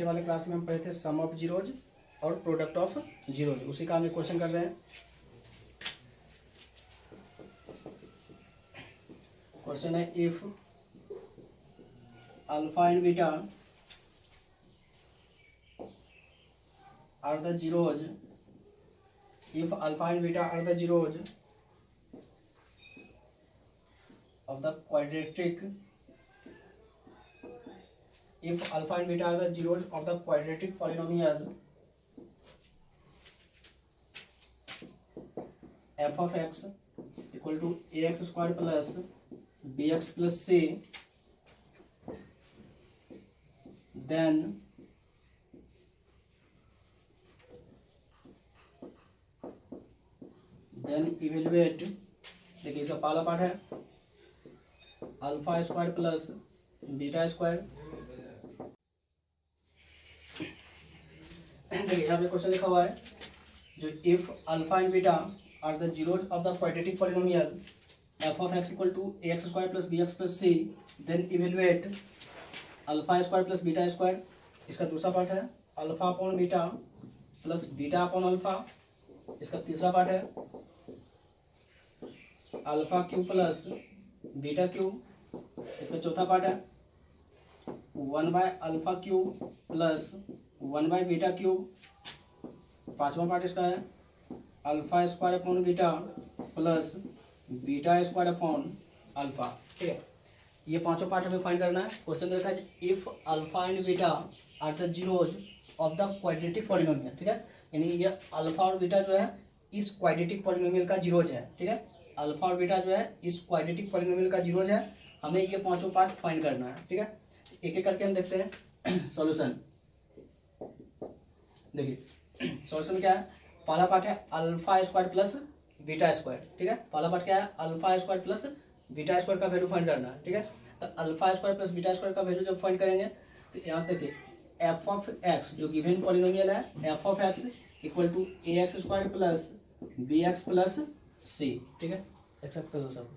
वाले क्लास में हम पढ़े थे सम ऑफ जीरोज और प्रोडक्ट ऑफ जीरोज, उसी का हम एक क्वेश्चन कर रहे हैं। क्वेश्चन है if alpha and beta are the zeros, if alpha and beta are the zeros of the quadratic, if alpha and beta are the zeros of the quadratic polynomial f of x equal to ax square plus bx plus c, then evaluate, देखिए इसका पहला part है alpha square plus beta square. देखिए यहाँ पे question लिखा हुआ है जो if alpha and beta are the zeros of the quadratic polynomial f of x equal to A x square plus B x plus c, then evaluate alpha square plus beta square. इसका दूसरा part है alpha upon beta plus beta upon alpha. इसका तीसरा part है alpha cube plus beta cube. इसका चौथा part है 1 by alpha cube plus 1 by beta cube. पांचवा पार्ट इसका है alpha square upon beta plus beta square upon alpha. ठीक है, ये पांचों पार्ट हमें फाइंड करना है। क्वेश्चन देखा है if alpha and beta are the zeros of the quadratic polynomial. ठीक है, यानी ये अल्फा और बीटा जो है इस क्वाड्रेटिक पॉलिनोमियल का जीरोज है। ठीक है, अल्फा और बीटा जो है इस क्वाड्रेटिक पॉलिनोमियल का जीरोज है। हमें ये पांचों पार्ट फाइंड करना है। ठीक है, एक एक करके हम देखते हैं सॉल्यूशन। देखिए सॉल्यूशन क्या है, पहला पार्ट है alpha square plus beta square. ठीक है, पहला पार्ट क्या है alpha square plus beta square का वैल्यू फाइंड करना है। ठीक है, तो alpha square plus beta square का वैल्यू जब फाइंड करेंगे तो यहाँ से देखिए एफ ऑफ एक्स जो गिवन पॉलिनोमियल है F of x equal to A x square plus B x plus सी। ठीक है, एक्सेप्ट कर दो सब।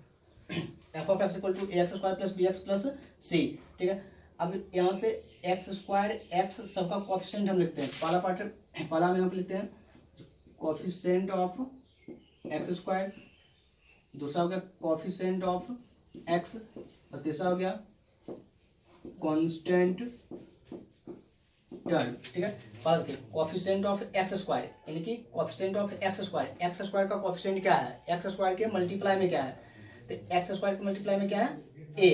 F of x equal to A x square plus B x plus सी। ठीक है, अब यहाँ से एक्स स्क्वायर एक्स सबका कोफिशिएंट हम लिखते हैं। पहला हम यहाँ पे लिखते हैं कोफिशिएंट ऑफ एक्स स्क्वायर, दूसरा हो गया कोफिशिएंट ऑफ एक्स और तीसरा हो गया कांस्टेंट टर्म। ठीक है, बात करें कोफिशिएंट ऑफ एक्स स्क्वायर यानी कि कोफिशिएंट ऑफ एक्स स्क्वायर का कोफिशिएंट क्या है, एक्स स्क्वायर के मल्टीप्लाई में क्या है, तो एक्स स्क्वायर के मल्टीप्लाई में क्या है ए,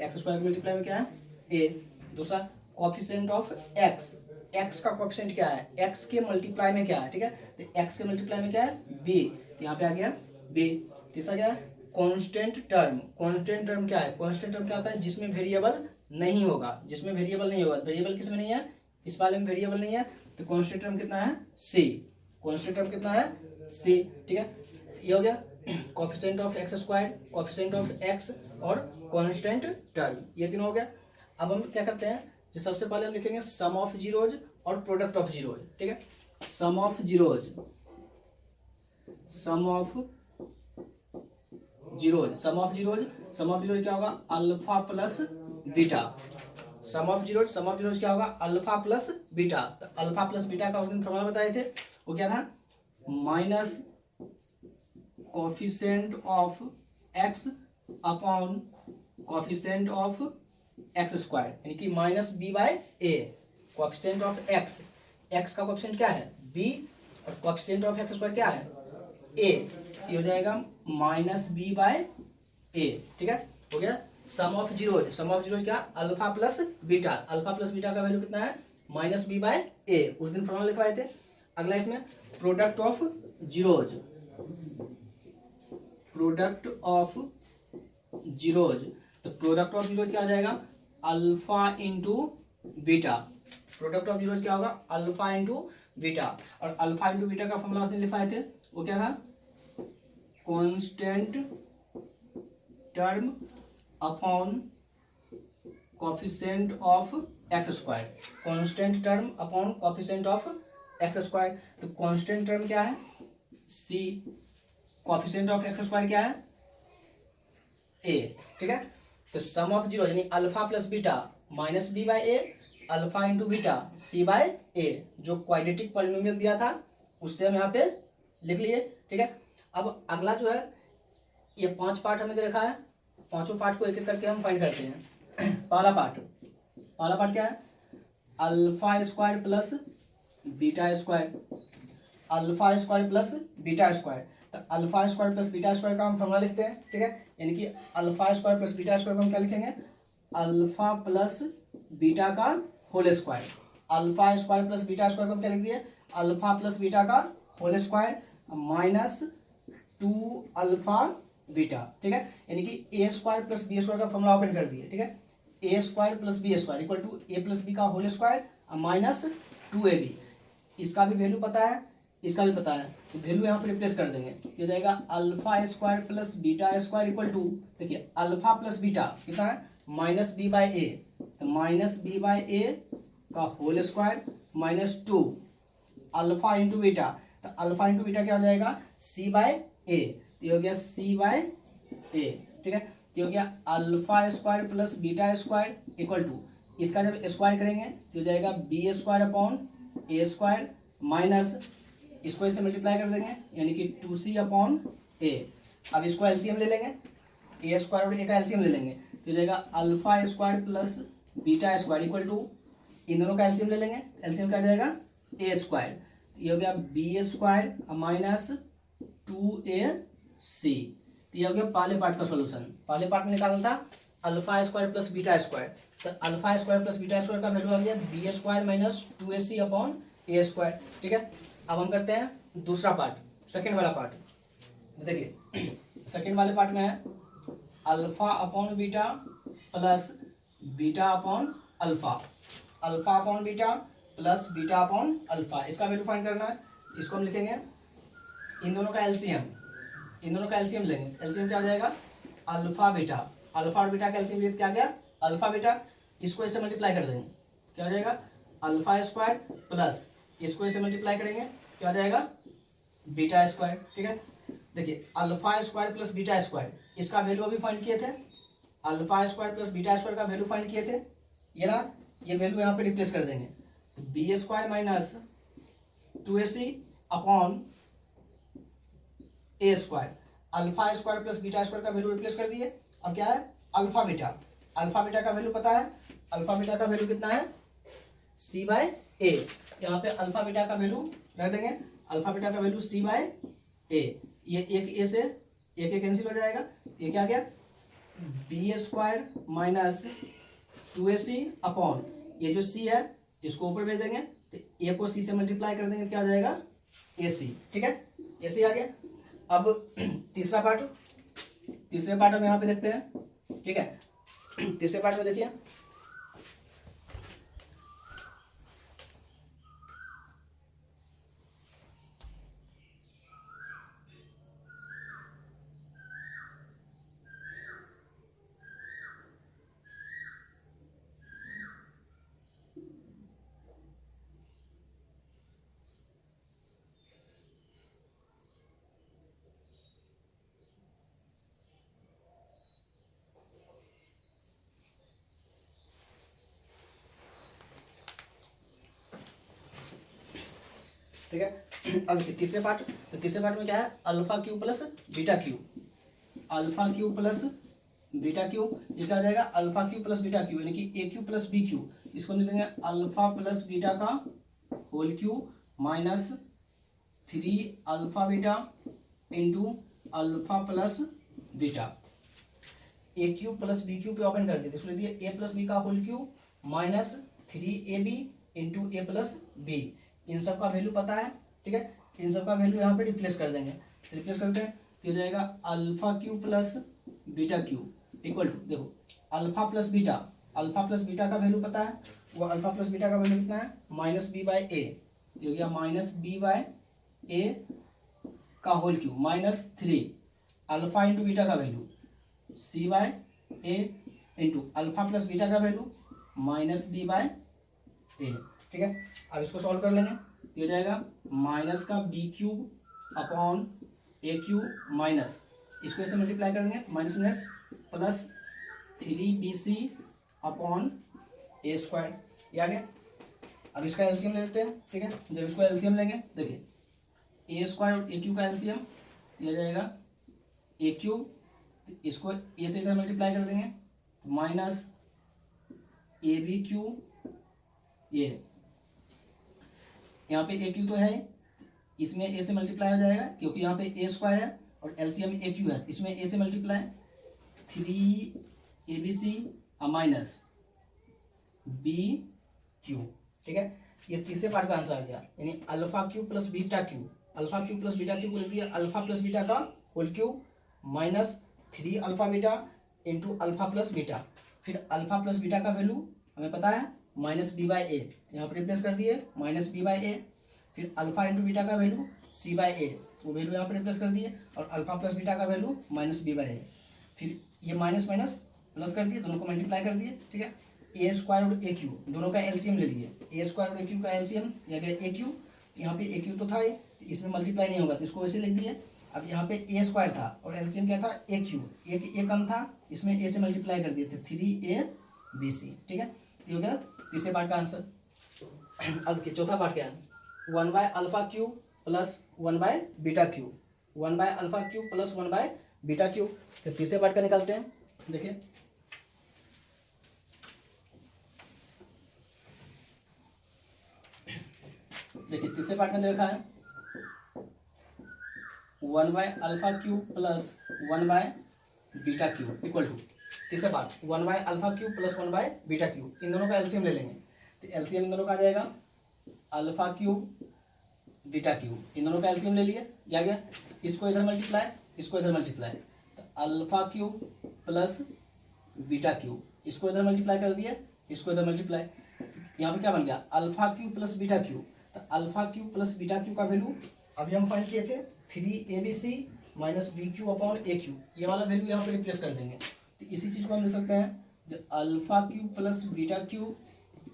एक्स स्क्वायर के मल्टीप्लाई में क्या है ए। दूसरा कोफिशिएंट ऑफ एक्स, एक्स का कोफिशिएंट क्या है एक्स के मल्टीप्लाई में क्या है। ठीक है, तो एक्स के मल्टीप्लाई में क्या है बी, तो यहाँ पे आ गया बी। तीसरा क्या है कांस्टेंट टर्म, कांस्टेंट टर्म क्या है, कांस्टेंट टर्म क्या होता है जिसमें वेरिएबल नहीं होगा, जिसमें वेरिएबल नहीं होगा। वेरिएबल किसमें नहीं है, इस वाले में वेरिएबल नहीं है, तो कांस्टेंट टर्म कितना है सी, कांस्टेंट टर्म कितना है सी। ठीक है, ये हो गया coefficient of x square, coefficient of x और कांस्टेंट टर्म, ये तीनों हो गया। अब हम क्या करते हैं जो सबसे पहले हम लिखेंगे सम ऑफ जीरोज और प्रोडक्ट ऑफ जीरोज। ठीक है, sum of zeros, sum of zeros, sum of zeros, sum of zeros क्या होगा alpha plus beta. Sum of zeros क्या होगा अल्फा प्लस बीटा। तो अल्फा प्लस बीटा का उस दिन फॉर्मूला बताए थे, वो क्या था minus coefficient of x upon coefficient of x square यानी कि minus B by A. Coefficient of X, x का कोफिशिएंट क्या है बी और कोफिशिएंट ऑफ एक्स स्क्वायर क्या है ए, ये हो जाएगा माइनस बी बाय ए। ठीक है, हो गया sum of zeros, sum of zeros क्या alpha plus beta, alpha plus beta का वैल्यू कितना है माइनस बी बाय ए, उस दिन फॉर्मूला लिखवाए थे। अगला इसमें product of zeros, product of zeros, तो प्रोडक्ट ऑफ जीरोज क्या आ जाएगा alpha into beta. Product of zeros क्या होगा अल्फा इंटू बीटा, और अल्फा इंटू बीटा का फॉर्मूला उसने लिखवाए थे, वो क्या था constant term upon coefficient of x square, constant term upon coefficient of x square. तो कांस्टेंट टर्म क्या है सी, कोफिशिएंट ऑफ एक्स स्क्वायर क्या है ए। ठीक है, तो सम ऑफ जीरो यानी alpha plus beta minus B by A, alpha into beta C by A, जो क्वाड्रेटिक पॉलिनोमियल दिया था उससे हम यहाँ पे लिख लिए। ठीक है, अब अगला जो है ये 5 पार्ट हमें दे रखा है, पांचों पार्ट को एक एक करके हम फाइंड करते हैं। पहला पार्ट क्या है, alpha square plus beta square, alpha square plus beta square. तो alpha square plus beta square का हम फॉर्मूला लिखते हैं। ठीक है, यानी कि alpha square plus beta square को हम क्या लिखेंगे, अल्फा प्लस बीटा का whole square. Alpha square plus beta square को हम क्या लिख दिए, अल्फा प्लस बीटा का whole square minus 2 alpha beta. ठीक है, यानी कि A square plus B square का फॉर्मूला ओपन कर दिए। ठीक है, A square plus B square equal to A plus B का होल स्क्वायर माइनस 2ab। इसका भी वैल्यू पता है, इसका भी पता है, तो वैल्यू यहाँ पर रिप्लेस कर देंगे। ये जाएगा alpha square plus beta square equal to, देखिए अल्फा प्लस बीटा कितना है, माइनस बी बाई ए, तो माइनस बी बाई ए का whole square minus 2 alpha into beta, तो अल्फा इंटू बीटा क्या हो जाएगा, सी बाय ए, ये हो गया सी बाय ए। ठीक है, ये हो गया alpha square plus beta square equal to, इसका जब स्क्वायर करेंगे तो हो जाएगा बी स्क्वायर अपॉन ए स्क्वायर माइनस, इसको इससे मल्टीप्लाई कर देंगे यानी कि 2c अपॉन ए। अब इसको एलसीएम ले लेंगे, ए स्क्वायर और ए का एलसीएम ले लेंगे तो हो जाएगा alpha square plus beta square equal to, इन दोनों का एलसीएम ले लेंगे, एलसीएम क्या जाएगा ए स्क्वायर, ये हो गया बी स्क्वायर माइनस 2ac। तो ये हो गया पहले पार्ट का सॉल्यूशन। पहले पार्ट में निकालना था alpha square plus beta square, तो alpha square plus beta square का वैल्यू आ गया B square minus 2ac upon ए स्क्वायर। ठीक है, अब हम करते हैं दूसरा पार्ट, सेकेंड वाला पार्ट। देखिए सेकेंड वाले पार्ट में है alpha upon beta plus beta upon alpha, alpha upon beta plus beta upon alpha, इसका वैल्यू फाइंड करना है। इसको हम लिखेंगे इन दोनों का एलसीएम, इन दोनों का एलसीएम लेंगे, एलसीएम क्या हो जाएगा अल्फा बीटा, अल्फा और बीटा का एलसीएम लिए क्या गया अल्फा बीटा, इसको इससे मल्टीप्लाई कर देंगे क्या हो जाएगा अल्फा स्क्वायर प्लस इसको इससे मल्टीप्लाई करेंगे क्या हो जाएगा बीटा स्क्वायर। ठीक है, देखिए alpha square plus beta square, इसका वैल्यू अभी फाइंड किए थे, alpha square plus beta square का वैल्यू फाइंड किए थे, ये ना ये वैल्यू यहाँ पे रिप्लेस कर देंगे, B square minus 2ac upon ए square, alpha square plus beta square का वैल्यू रिप्लेस कर दिए। अब क्या है अल्फा बीटा, अल्फा बीटा का वैल्यू पता है, अल्फा बीटा का वैल्यू कितना है सी बाय ए, यहाँ पे अल्फा बीटा का वैल्यू रख देंगे, अल्फा बीटा का वैल्यू सी बाय ए, ये एक ए से एक कैंसिल हो जाएगा, ये क्या गया B square minus 2ac upon ये जो सी है इसको ऊपर भेज देंगे, तो ए को सी से मल्टीप्लाई कर देंगे क्या आ जाएगा ac। ठीक है, ac आ गया। अब तीसरा पार्ट, तीसरे पार्ट हम यहाँ पे देखते हैं। ठीक है, तीसरे पार्ट में देखिए ठीक है। अब तीसरे पार्ट, तो तीसरे पार्ट में क्या है alpha cube plus beta cube, alpha cube plus beta cube, ये क्या आ जाएगा alpha cube plus beta cube यानी कि a cube plus b cube, इसको लिख देंगे अल्फा प्लस बीटा का whole cube minus 3 alpha beta into alpha plus beta, a cube plus b cube पे ओपन कर दिए, इसको लिख दिए ए प्लस बी का whole cube minus 3ab into a plus B, इन सब का वैल्यू पता है। ठीक है, इन सब का वैल्यू यहाँ पे रिप्लेस कर देंगे, रिप्लेस करते हैं तो हो जाएगा alpha cube plus beta cube equal to, देखो alpha plus beta, alpha plus beta का वैल्यू पता है, वो अल्फा प्लस बीटा का वैल्यू कितना है माइनस बी बाय ए, हो गया माइनस बी बाय ए का whole cube minus 3 alpha into beta का value c by a into alpha plus beta का value minus B by a. ठीक है, अब इसको सॉल्व कर लेंगे, ये हो जाएगा माइनस का b cube upon a cube minus, इसको ऐसे मल्टीप्लाई कर देंगे minus minus plus 3bc upon ए स्क्वायर। ये आ गया। अब इसका एलसीएम ले लेते हैं, ठीक है। जब इसको एलसीएम लेंगे, देखिए ए स्क्वायर और ए क्यू का एलसीएम दिया जाएगा ए क्यू, इसको ए से इधर मल्टीप्लाई कर देंगे, माइनस ए बी क्यू, ये यहाँ पे ए क्यू तो है, इसमें ए से मल्टीप्लाई हो जाएगा क्योंकि यहाँ पे ए स्क्वायर है और एलसीएम ए क्यू है, इसमें ए से multiply 3abc minus b Q, ठीक है। ये तीसरे पार्ट का आंसर आ गया, यानी alpha cube plus beta cube, alpha cube plus beta cube को लिख दिया अल्फा प्लस बीटा का whole cube minus 3 alpha beta into alpha plus beta, फिर अल्फा प्लस बीटा का वैल्यू हमें पता है माइनस बी बाई ए, यहाँ पर रिप्लेस कर दिए माइनस बी बाई ए, फिर अल्फा इंटू बीटा का वैल्यू सी बाई ए, वो वैल्यू यहाँ पर रिप्लेस कर दिए, और अल्फा प्लस बीटा का वैल्यू माइनस बी बाई ए, फिर ये माइनस माइनस प्लस कर दिए, दोनों को मल्टीप्लाई कर दिए, ठीक है। ए स्क्वायर और ए क्यू दोनों का एलसीएम ले लिए, ए स्क्वायर और ए क्यू का एलसीएम या गया ए क्यू, यहाँ पे ए क्यू तो था ही, इसमें मल्टीप्लाई नहीं होगा तो इसको वैसे लिख दिए। अब यहाँ पे ए स्क्वायर था और एलसीएम क्या था ए क्यू, ए कम था, इसमें ए से मल्टीप्लाई कर दिए थे 3abc, ठीक है। तो हो गया तीसरे पार्ट का आंसर। अब देखिए चौथा पार्ट क्या है, 1 by alpha cube plus 1 by beta Q, 1 by alpha cube plus 1 by beta cube. तो तीसरे पार्ट का निकालते हैं, देखिए तीसरे पार्ट में देखा है 1 by alpha cube plus 1 by beta cube equal to, तीसरे part 1 by alpha cube plus 1 by beta cube, इन दोनों का एलसीएम ले लेंगे। तो एलसीएम इन दोनों का आ जाएगा अल्फा क्यू बीटा क्यू, इन दोनों का एलसीएम ले लिया, या गया इसको इधर मल्टीप्लाई, इसको इधर मल्टीप्लाई, तो alpha cube plus beta Q, इसको इधर मल्टीप्लाई कर दिया, इसको इधर मल्टीप्लाई, यहाँ पे क्या बन गया alpha cube plus beta cube. तो alpha cube plus beta cube का वैल्यू अभी हम फाइंड किए थे 3abc minus b cube upon a cube, ये वाला वैल्यू यहाँ पे रिप्लेस कर देंगे। तो इसी चीज को हम लिख सकते हैं जब alpha cube plus beta Q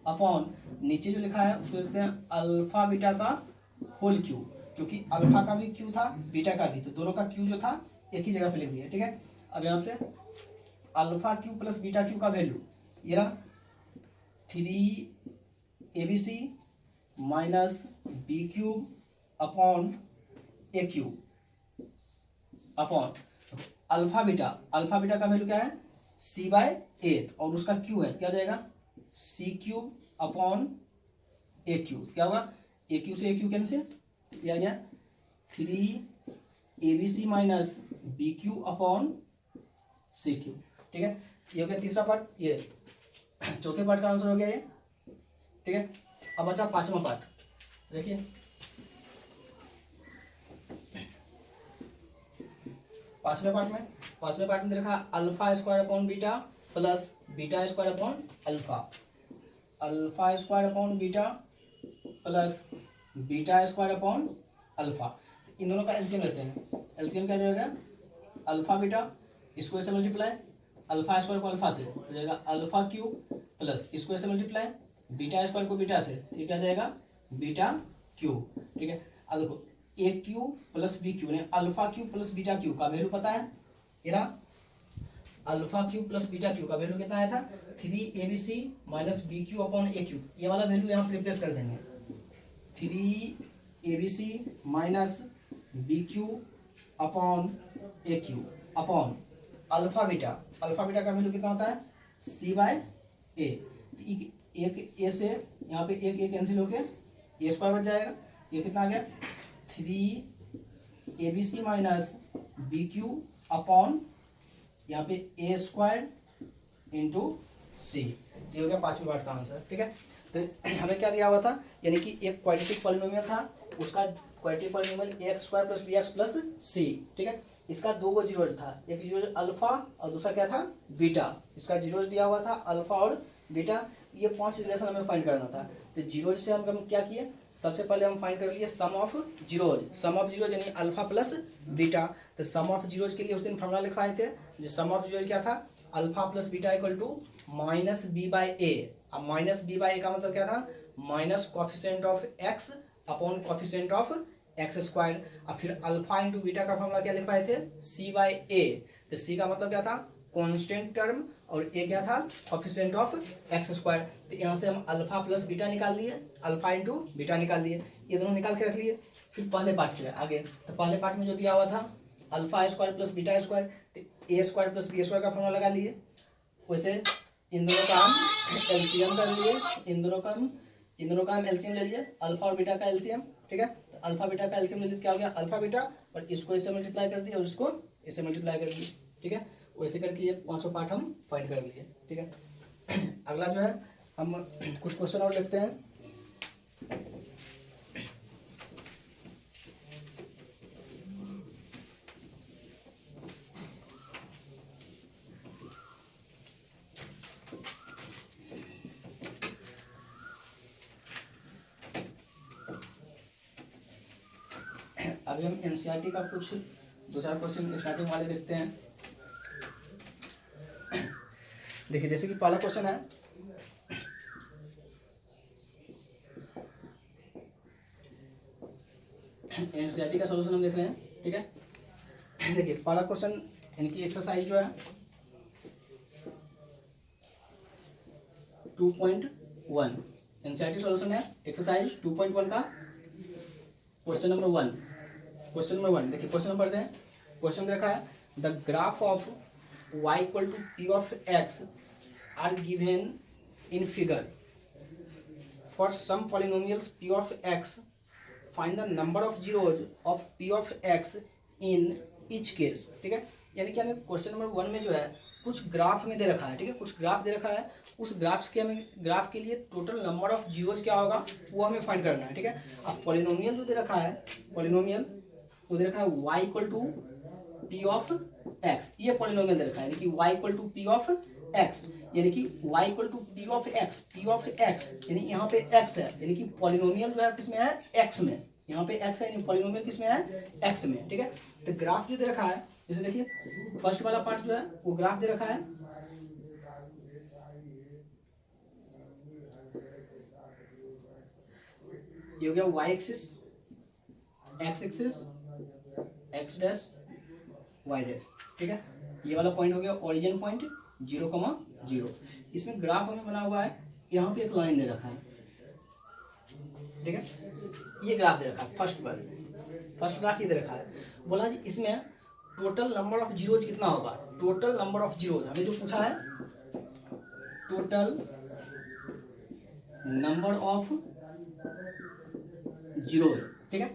upon नीचे जो लिखा है उसको लिखते हैं अल्फा बीटा का होल क्यू, क्योंकि अल्फा का भी क्यू था बीटा का भी, तो दोनों का क्यू जो था एक ही जगह पे लिख दिया, ठीक है। अब यहाँ से alpha cube plus beta cube का वैल्यू ये रहा 3abc minus b cube upon a cube upon alpha beta का वैल्यू क्या है सी बाय ए, और उसका क्यू है क्या हो जाएगा सी क्यूब अपॉन ए क्यूब, क्या होगा ए क्यू से ए क्यू कैंसिल, दिया गया 3abc minus b cube upon c cube, ठीक है। ये हो गया तीसरा पार्ट, ये चौथे पार्ट का आंसर हो गया ये, ठीक है। अब बचा पांचवा पार्ट, देखिए पांचवें पार्ट में देखा alpha square upon beta plus beta square upon alpha, alpha square upon beta plus beta square upon alpha, इन दोनों का एलसीएम लेते हैं। एलसीएम क्या जाएगा अल्फा बीटा, इसको ऐसे मल्टीप्लाई अल्फा स्क्वायर को अल्फा से हो जाएगा अल्फा क्यूब प्लस इसको ऐसे मल्टीप्लाई बीटा स्क्वायर को बीटा से, ये क्या जाएगा बीटा क्यूब, ठीक है। अब देखो a cube plus b cube ने alpha cube plus beta cube का वैल्यू पता है, इरा alpha cube plus beta cube का वैल्यू कितना आया था 3abc minus b cube upon a cube, ये वाला वैल्यू यहाँ पे रिप्लेस कर देंगे 3abc minus b cube upon a cube upon alpha beta का वैल्यू कितना होता है सी बाय ए, एक ए से यहाँ पे एक ए कैंसिल होके ए स्क्वायर बच जाएगा, ये कितना आ गया 3abc minus b cube upon यहाँ पे ए स्क्वायर इंटू सी, ये हो गया पांचवें पार्ट का आंसर, ठीक है। तो हमें क्या दिया हुआ था, यानी कि एक क्वाड्रेटिक पॉलिनोमियल था, उसका quadratic polynomial x square plus B x plus सी, ठीक है। इसका दो गो जीरोज था, एक जीरोज अल्फा और दूसरा क्या था बीटा, इसका जीरोज दिया हुआ था अल्फा और बीटा, ये 5 रिलेशन हमें फाइंड करना था। तो जीरोज से हम क्या किए, सबसे पहले हम फाइंड कर लिए सम ऑफ जीरोज यानी अल्फा प्लस बीटा। तो सम ऑफ जीरोज के लिए उस दिन फॉर्मूला लिखवाए थे, जो सम ऑफ जीरोज क्या था alpha plus beta equal to minus b by a. अब माइनस बी बाई ए का मतलब क्या था minus coefficient of x upon coefficient of x square. अब फिर अल्फा इंटू बीटा का फॉर्मूला क्या लिखवाए थे सी बाई ए, तो सी का मतलब क्या था कांस्टेंट टर्म और ए क्या था, कोफिशिएंट ऑफ एक्स स्क्वायर। तो यहाँ से हम अल्फा प्लस बीटा निकाल लिए, अल्फा इंटू बीटा निकाल लिए, ये दोनों निकाल के रख लिए। फिर पहले पार्ट पे आगे, तो पहले पार्ट में जो दिया हुआ था alpha square plus beta square, तो ए स्क्वायर प्लस बी स्क्वायर का फॉर्मूला लगा लिए। वैसे इन दोनों का हम एलसीएम कर लिए, इन दोनों का हम एलसीएम ले लिए, अल्फा और बीटा का एलसीएम। ठीक है, तो अल्फा बीटा का एलसीएम ले लिए, क्या हो गया अल्फा बीटा, और इसको इससे मल्टीप्लाई कर दिया और इसको इससे मल्टीप्लाई कर दिए। ठीक है, वैसे करके ये पांचों पार्ट हम फाइंड कर लिए। ठीक है, अगला जो है हम कुछ क्वेश्चन और लिखते हैं। अभी हम एनसीईआरटी का कुछ दो चार क्वेश्चन स्टार्टिंग वाले देखते हैं। देखिए जैसे कि पहला क्वेश्चन है, एनसीईआरटी का सॉल्यूशन हम देख रहे हैं। ठीक है, देखिए पहला क्वेश्चन इनकी एक्सरसाइज जो है 2.1 एनसीईआरटी सॉल्यूशन है, एक्सरसाइज 2.1 का क्वेश्चन नंबर 1। क्वेश्चन नंबर 1 देखिए, क्वेश्चन नंबर पढ़ते हैं। क्वेश्चन देखा है the graph of y equal to p of x are given in figure for some polynomials p of x find the number of zeros of p of x in each case. ठीक है, यानी कि हमें question number 1 में जो है कुछ graph में दे रखा है। ठीक है, कुछ ग्राफ दे रखा है, उस ग्राफ के लिए टोटल नंबर ऑफ जीरोज क्या होगा वो हमें फाइंड करना है। ठीक है, अब पॉलिनोमियल जो दे रखा है, पॉलिनोमियल वो दे रखा है y equal to p of x, ये पॉलिनोमियल दे रखा है, यानी कि y equal to p of x, यानी कि y equal to p of x, p of x यानी यहाँ पे x है, यानी कि पॉलिनोमियल जो है किसमें है x में, यहाँ पे x है, यानी पॉलिनोमियल किसमें है x में। ठीक है, तो ग्राफ जो दे रखा है, जैसे देखिए फर्स्ट वाला पार्ट जो है वो ग्राफ दे रखा है, ये हो गया y axis, x axis, x dash y dash. ठीक है, ये वाला पॉइंट हो गया ओरिजिन पॉइंट 0,0। इसमें ग्राफ हमें बना हुआ है, यहाँ पे एक लाइन दे रखा है। ठीक है, ये ग्राफ दे रखा है, फर्स्ट ग्राफ ये दे रखा है। बोला जी इसमें टोटल नंबर ऑफ जीरोज कितना होगा, टोटल नंबर ऑफ जीरोज हमें जो पूछा है, टोटल नंबर ऑफ जीरोज। ठीक है,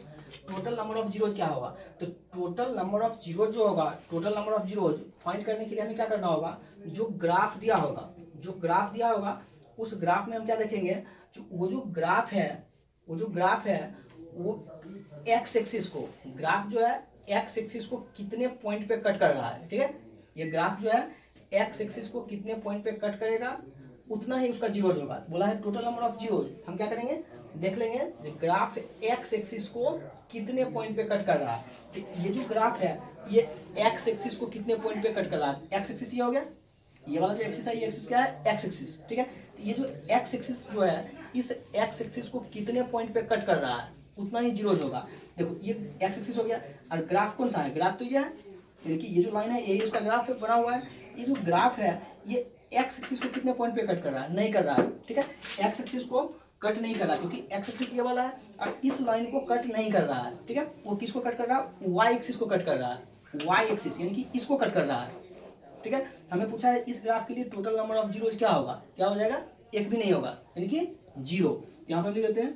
टोटल नंबर ऑफ जीरोज क्या होगा, तो टोटल नंबर ऑफ जीरोज जो होगा, total number of zeros find करने के लिए हमें क्या करना होगा, जो ग्राफ दिया होगा, उस ग्राफ में हम क्या देखेंगे, वो जो ग्राफ है वो एक्स एक्सिस को, ग्राफ जो है एक्स एक्सिस को कितने पॉइंट पे कट कर रहा है। ठीक है, ये ग्राफ जो है एक्स एक्सिस को कितने पॉइंट पे कट करेगा उतना ही उसका जीरोज होगा। बोला है टोटल नंबर ऑफ जीरोज, हम क्या करेंगे देख लेंगे ग्राफ एक्स एक्सिस को कितने पॉइंट पे कट कर रहा है। तो ये जो ग्राफ है ये एक्स एक्सिस को कितने पॉइंट पे कट कर रहा है, एक्स एक्सिस ये हो गया, ये वाला जो एक्सिस है ये एक्सिस क्या है एक्स एक्सिस। ठीक है, तो ये जो एक्स एक्सिस जो है इस एक्स एक्सिस को कितने पॉइंट पे कट कर रहा है उतना ही जीरोज होगा। देखो ये एक्स एक्सिस हो गया, और ग्राफ कौन सा है, ग्राफ तो ये है, यानी कि ये जो लाइन है यही उसका ग्राफ बना हुआ है। ये जो ग्राफ है ये एक्स एक्सिस को कितने पॉइंट पे कट कर रहा है, नहीं कर रहा है। ठीक है, एक्स एक्सिस को कट नहीं कर रहा, क्योंकि एक्स एक्सिस ये वाला है और इस लाइन को कट नहीं कर रहा है। ठीक है, वो किसको कट कर रहा है, वाई एक्सिस को कट कर रहा है, वाई एक्सिस यानी कि इसको कट कर रहा है। ठीक है, हमें पूछा है इस ग्राफ के लिए टोटल नंबर ऑफ जीरोज क्या होगा, क्या हो जाएगा, एक भी नहीं होगा, यानी कि जीरो। यहाँ पे हम लिख देते हैं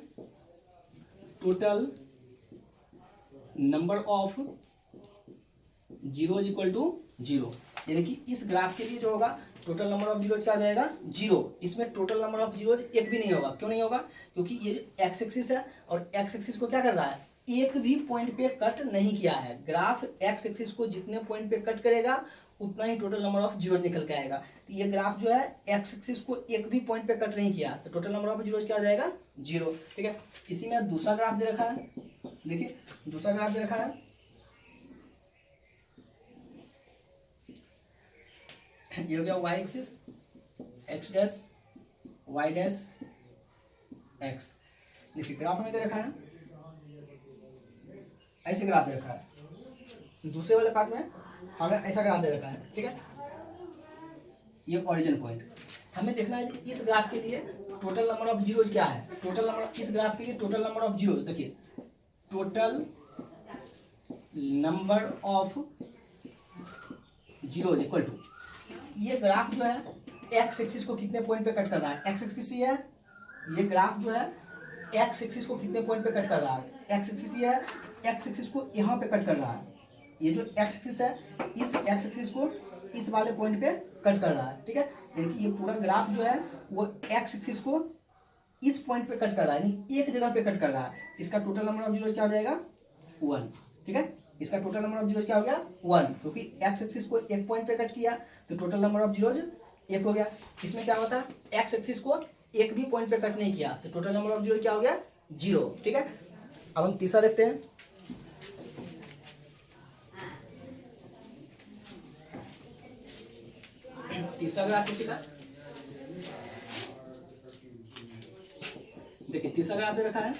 total number of zeros equal to zero, यानी कि इस ग्राफ के लिए जो होगा टोटल नंबर ऑफ जीरोज क्या आ जाएगा, जीरो। इसमें टोटल नंबर ऑफ जीरोज एक भी नहीं होगा, क्यों नहीं होगा, क्योंकि ये एक्स एक्सिस है और एक्स एक्सिस को क्या कर रहा है, एक भी पॉइंट पे कट नहीं किया है। ग्राफ एक्स एक्सिस को जितने पॉइंट पे कट करेगा उतना ही टोटल नंबर ऑफ जीरोज निकल के आएगा। तो ये ग्राफ जो है एक्स एक्सिस को एक भी पॉइंट पे कट नहीं किया, तो टोटल नंबर ऑफ जीरोज क्या आ जाएगा, जीरो। ठीक है, इसी में दूसरा ग्राफ दे रखा है, देखिए दूसरा ग्राफ दे रखा है, ये हो गया y axis, x dash y dash x। देखिए ग्राफ में दे रखा है, ऐसे ग्राफ दे रखा है, दूसरे वाले पार्ट में हमें ऐसा ग्राफ दे रखा है। ठीक है, ये ओरिजिन पॉइंट। हमें देखना है इस ग्राफ के लिए टोटल नंबर ऑफ जीरोज क्या है। टोटल नंबर इस ग्राफ के लिए टोटल नंबर ऑफ जीरोज, देखिए total number of zeros equal to, ये ग्राफ जो है एक्स एक्सिस को कितने पॉइंट पे कट कर रहा है। एक्स एक्सिस ये है, ये ग्राफ जो है एक्स एक्सिस को कितने पॉइंट पे कट कर रहा है। एक्स एक्सिस ये है, एक्स एक्सिस को यहाँ पे कट कर रहा है। ये जो एक्स एक्सिस है इस एक्स एक्सिस को इस वाले पॉइंट पे कट कर रहा है, ठीक है। यानी कि ये पूरा ग्राफ जो है वो एक्स एक्सिस को इस पॉइंट पे कट कर रहा है, यानी एक जगह पे कट कर रहा है। इसका टोटल नंबर ऑफ जीरोज क्या हो जाएगा 1, ठीक है। इसका टोटल नंबर ऑफ जीरोज क्या हो गया 1, क्योंकि एक्स एक्सिस को एक पॉइंट पे कट किया तो टोटल नंबर ऑफ जीरोज 1 हो गया। इसमें क्या होता है एक्स एक्सिस को एक भी पॉइंट पे कट नहीं किया तो टोटल नंबर ऑफ जीरो क्या हो गया 0, ठीक है। अब हम तीसरा देखते हैं। तीसरा ग्राफ किसी का, देखिए तीसरा ग्राफ दे रखा है,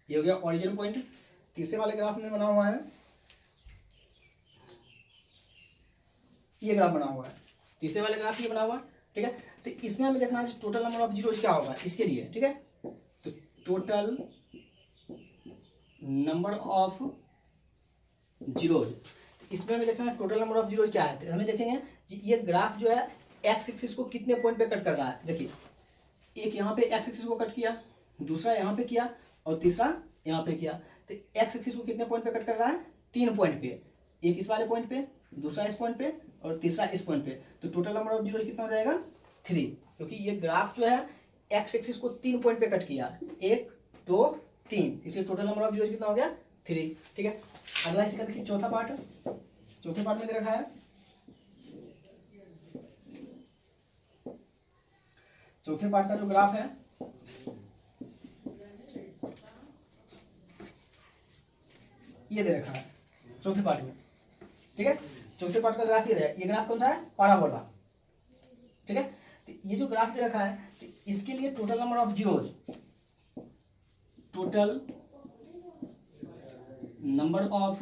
ये हो गया ओरिजिन पॉइंट। तीसरे वाले ग्राफ में बना हुआ है, ये ग्राफ बना हुआ है, तीसरे वाले ग्राफ ये बना हुआ है, ठीक है। तो इसमें हमें देखना है टोटल नंबर ऑफ जीरोज क्या होगा इसके लिए, ठीक है। तो टोटल नंबर ऑफ जीरोज, इसमें हमें देखना है टोटल नंबर ऑफ जीरोज क्या है। हमें देखेंगे ये ग्राफ जो है एक्स एक्सिस को कितने पॉइंट पे कट कर रहा है। देखिए एक यहाँ पे एक्स एक्सिस को कट किया, दूसरा यहाँ पे किया और तीसरा यहाँ पे किया। तो एक्स एक्सिस को कितने पॉइंट पे कट कर रहा है 3 पॉइंट पे, एक इस वाले पॉइंट पे, दूसरा इस पॉइंट पे और तीसरा इस पॉइंट पे। तो टोटल नंबर ऑफ जीरोज कितना हो जाएगा 3, क्योंकि ये ग्राफ जो है एक्स एक्सिस को 3 पॉइंट पे कट किया, 1 2 3, इसलिए टोटल नंबर ऑफ जीरोज कितना हो गया 3, ठीक है। अगला इसी का देखिए चौथा पार्ट, चौथे पार्ट में दे रखा है, चौथे पार्ट का जो ग्राफ है ये दे रखा है चौथे पार्ट में, ठीक है। चौथे पार्ट का ग्राफ ये ग्राफ कौन सा है पैराबोला, ठीक है। तो ये जो ग्राफ दे रखा है तो इसके लिए total number of zeros, total number of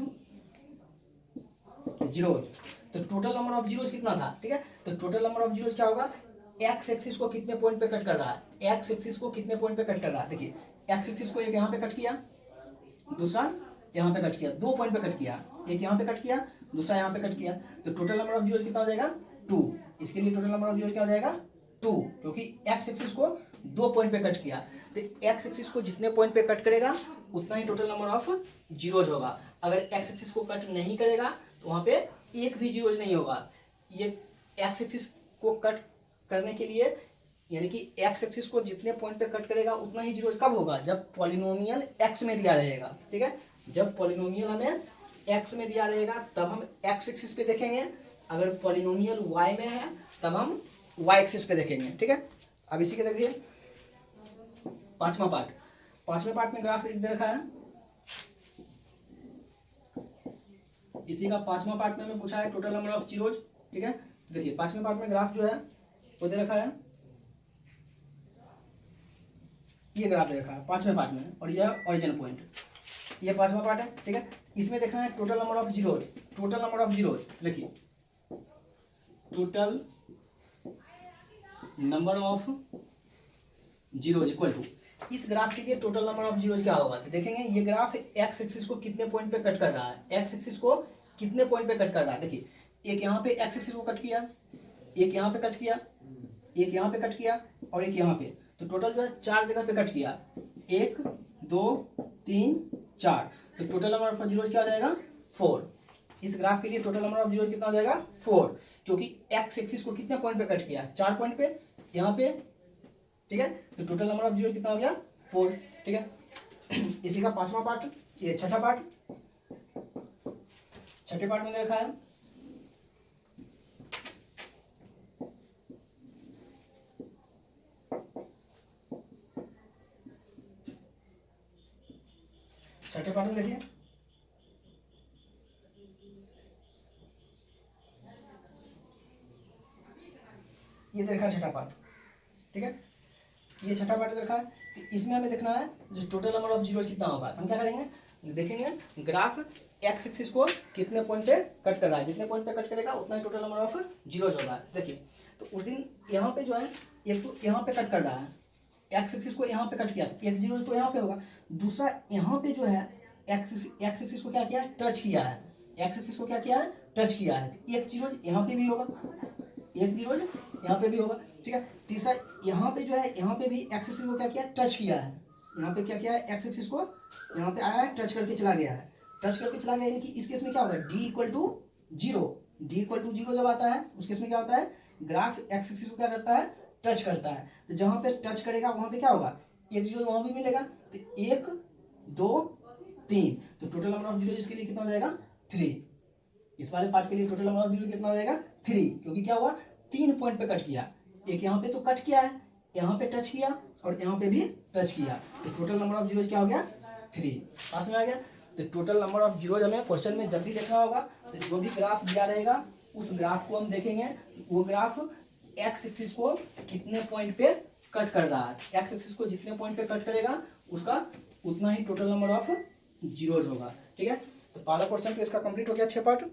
zeros, तो टोटल नंबर ऑफ जीरोज कितना था, ठीक है। तो टोटल नंबर ऑफ जीरोज क्या होगा, एक्स एक्सिस को कितने पॉइंट पे कट कर रहा है, एक्स एक्सिस को कितने पॉइंट पे कट कर रहा है। देखिए एक्स एक्सिस को एक यहाँ पे कट किया, दूसरा यहाँ पे कट किया, 2 पॉइंट पे कट किया, एक यहाँ पे कट किया, दूसरा यहाँ पे कट किया। तो टोटल नंबर ऑफ जीरोज कितना हो जाएगा 2। इसके लिए टोटल नंबर ऑफ जीरोज क्या हो जाएगा 2, क्योंकि एक्स एक्सिस को 2 पॉइंट पे कट किया। तो एक्स एक्सिस को जितने पॉइंट पे कट करेगा उतना ही टोटल नंबर ऑफ जीरोज होगा। अगर एक्स एक्सिस को कट नहीं करेगा तो वहां पे एक भी जीरोज नहीं होगा। ये एक्स एक्सिस को कट करने के लिए, यानी कि एक्स एक्सिस को जितने पॉइंट पे कट करेगा उतना ही जीरोज कब होगा, जब पॉलिनोमियल एक्स में दिया रहेगा, ठीक है। जब पॉलिनोमियल हमें एक्स में दिया रहेगा तब हम एक्स एक्सिस पे देखेंगे, अगर पॉलिनोमियल वाई में है तब हम वाई एक्सिस पे देखेंगे, ठीक है। अब इसी के देखिए पांचवा पार्ट, पांचवें पार्ट में ग्राफ दे रखा है, इसी का पांचवा पार्ट में हमें पूछा है टोटल नंबर ऑफ जीरोज, ठीक है। देखिए पांचवें पार्ट में ग्राफ जो है वो दे रखा है, ये ग्राफ दे रखा है पांचवें पार्ट में, और यह ओरिजिन पॉइंट, ये पांचवा पार्ट है, ठीक है। इसमें देखना है total number of zeros, total number of zeros, देखिए total number of zeros equal to, इस ग्राफ के लिए टोटल नंबर ऑफ जीरोज क्या होगा। तो देखेंगे ये ग्राफ एक्स एक्सिस को कितने पॉइंट पे कट कर रहा है, एक्स एक्सिस को कितने पॉइंट पे कट कर रहा है। देखिए एक यहाँ पे एक्स एक्सिस को कट किया, एक यहाँ पे कट किया, एक यहाँ पे कट किया और एक यहाँ पे, तो टोटल जो है 4 जगह पे कट किया, 1 2 3 4, तो टोटल नंबर ऑफ जीरोज क्या हो जाएगा 4। इस ग्राफ के लिए टोटल नंबर ऑफ जीरोज कितना हो जाएगा 4, क्योंकि एक्स एक्सिस को कितने पॉइंट पे कट किया 4 पॉइंट पे यहाँ पे, ठीक है। तो टोटल नंबर ऑफ जीरो कितना हो गया 4, ठीक है। इसी का पांचवा पार्ट, ये छठा पार्ट, छठे पार्ट में दे रखा है, छठे पार्ट में देखिए ये दे रखा है छठा पार्ट, ठीक है। ये छठा पार्ट दे रखा है, तो इसमें हमें देखना है जो टोटल नंबर ऑफ जीरो कितना होगा। हम क्या करेंगे, देखेंगे ग्राफ एक्स एक्सिस को कितने पॉइंट पे कट कर रहा है, जितने पॉइंट पे कट करेगा उतना ही टोटल नंबर ऑफ जीरोज होगा। देखिए तो उस दिन यहाँ पे जो है एक तो यहाँ पे कट कर रहा है, एक्स एक्सिस को यहाँ पे कट किया, एक जीरो तो यहाँ पे होगा। दूसरा यहाँ पे जो है एक्स एक्सिस को क्या किया है, टच किया है, एक्स एक्सिस को क्या किया है, टच किया है। एक जीरो यहाँ पे भी होगा, एक जीरो यहाँ पे भी होगा, ठीक है। तीसरा यहाँ पे जो है, यहाँ पे भी एक्स एक्सिस को क्या किया, टच किया है। यहाँ पे क्या किया है, एक्स एक्सिस को यहाँ पे आया है, टच करके चला गया है, टच करके चला गया। यानी कि इस केस में क्या होगा, d equal to zero, d equal to zero जब आता है उस केस में क्या होता है, ग्राफ एक्स एक्सिस को क्या करता है, टच करता है। तो जहां पे टच करेगा वहां पे क्या होगा, एक जीरो वहां भी मिलेगा। तो 1 2 3, तो टोटल नंबर ऑफ जीरो इसके लिए कितना हो जाएगा, 3। इस वाले पार्ट के लिए टोटल नंबर ऑफ जीरो कितना हो जाएगा, 3, क्योंकि क्या हुआ, 3 पॉइंट पे कट किया। एक यहाँ पे तो कट किया है, यहाँ पे टच किया और यहाँ पे भी टच किया, तो टोटल नंबर ऑफ जीरो क्या हो गया, 3। पास में आ गया। तो टोटल नंबर ऑफ जीरो हमें क्वेश्चन में जब भी देखना होगा तो जो भी ग्राफ दिया रहेगा उस ग्राफ को हम देखेंगे, वो ग्राफ एक्स एक्सिस को कितने पॉइंट पे कट कर रहा है। एक्स एक्सिस को जितने पॉइंट पे कट करेगा उसका उतना ही टोटल नंबर ऑफ जीरोज होगा, ठीक है। तो पहला क्वेश्चन तो इसका कंप्लीट हो गया 6 पार्ट।